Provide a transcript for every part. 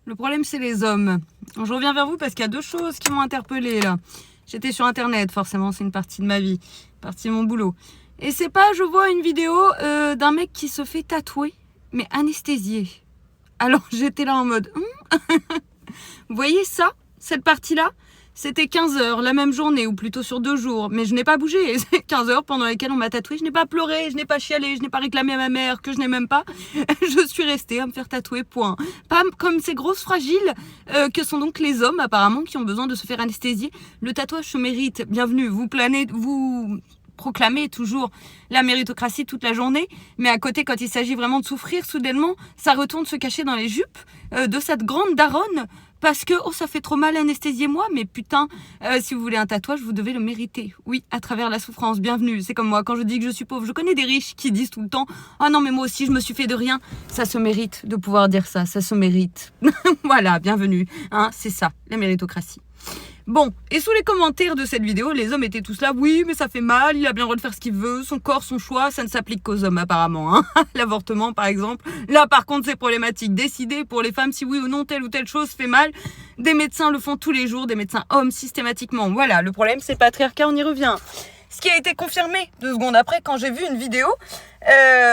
Le problème, c'est les hommes. Je reviens vers vous parce qu'il y a deux choses qui m'ont interpellée là. J'étais sur internet, forcément, c'est une partie de ma vie, une partie de mon boulot. Et c'est pas, je vois une vidéo d'un mec qui se fait tatouer, mais anesthésié. Alors j'étais là en mode... Vous voyez ça, cette partie-là? C'était 15 heures la même journée, ou plutôt sur 2 jours. Mais je n'ai pas bougé. C'est 15 heures pendant lesquelles on m'a tatoué. Je n'ai pas pleuré, je n'ai pas chialé, je n'ai pas réclamé à ma mère que je n'aime pas. Je suis restée à me faire tatouer, point. Pas comme ces grosses fragiles que sont donc les hommes, apparemment, qui ont besoin de se faire anesthésier. Le tatouage se mérite. Bienvenue, vous proclamez toujours la méritocratie toute la journée, mais à côté, quand il s'agit vraiment de souffrir, soudainement, ça retourne se cacher dans les jupes de cette grande daronne, parce que, oh, ça fait trop mal, anesthésiez-moi, mais putain, si vous voulez un tatouage, vous devez le mériter. Oui, à travers la souffrance, bienvenue. C'est comme moi, quand je dis que je suis pauvre, je connais des riches qui disent tout le temps, ah non, mais moi aussi, je me suis fait de rien. Ça se mérite de pouvoir dire ça se mérite. Voilà, bienvenue, hein, c'est ça, la méritocratie. Bon, et sous les commentaires de cette vidéo, les hommes étaient tous là, oui, mais ça fait mal, il a bien le droit de faire ce qu'il veut, son corps, son choix, ça ne s'applique qu'aux hommes apparemment. Hein. L'avortement, par exemple, là par contre c'est problématique. Décider pour les femmes si oui ou non telle ou telle chose fait mal. Des médecins le font tous les jours, des médecins hommes systématiquement. Voilà, le problème c'est le patriarcat, on y revient. Ce qui a été confirmé 2 secondes après quand j'ai vu une vidéo,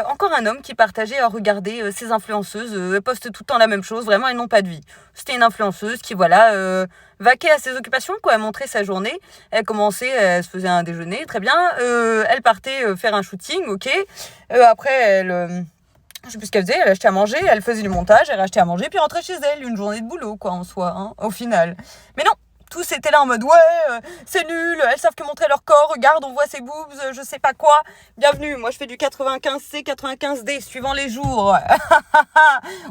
encore un homme qui partageait, regardez, ces influenceuses, elles postent tout le temps la même chose, vraiment elles n'ont pas de vie. C'était une influenceuse qui, voilà, vaquait à ses occupations, quoi, elle montrait sa journée, elle commençait, elle se faisait un déjeuner, très bien, elle partait faire un shooting, ok, après elle... je sais plus ce qu'elle faisait, elle achetait à manger, elle faisait du montage, elle achetait à manger, puis rentrait chez elle, une journée de boulot, quoi, en soi, hein, au final. Mais non, tous étaient là en mode, ouais, c'est nul, elles savent que montrer leur corps, regarde, on voit ses boobs, je sais pas quoi. Bienvenue, moi je fais du 95C, 95D, suivant les jours.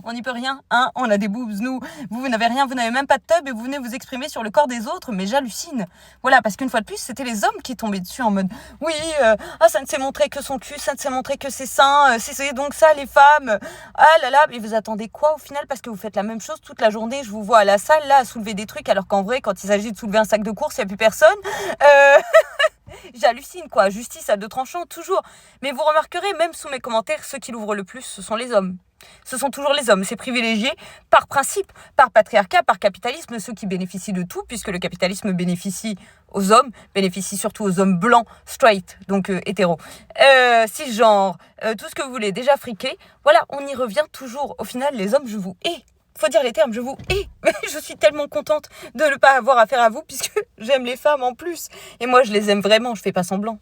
On n'y peut rien, hein, on a des boobs, nous. Vous n'avez rien, vous n'avez même pas de tub et vous venez vous exprimer sur le corps des autres, mais j'hallucine. Voilà, parce qu'une fois de plus, c'était les hommes qui tombaient dessus en mode, oui, ça ne s'est montré que son cul, ça ne s'est montré que ses seins, c'est donc ça les femmes. Ah là là, mais vous attendez quoi au final? Parce que vous faites la même chose toute la journée, je vous vois à la salle, là, à soulever des trucs, alors qu'en vrai, quand il s'agit de soulever un sac de course, il n'y a plus personne. J'hallucine, quoi. Justice à 2 tranchants, toujours. Mais vous remarquerez, même sous mes commentaires, ceux qui l'ouvrent le plus, ce sont les hommes. Ce sont toujours les hommes. C'est privilégié par principe, par patriarcat, par capitalisme, ceux qui bénéficient de tout, puisque le capitalisme bénéficie aux hommes, bénéficie surtout aux hommes blancs, straight, donc hétéros, cisgenres, tout ce que vous voulez, déjà friqués. Voilà, on y revient toujours. Au final, les hommes, je vous hais. Faut dire les termes, je vous hais. Je suis tellement contente de ne pas avoir affaire à vous puisque j'aime les femmes en plus. Et moi, je les aime vraiment, je fais pas semblant.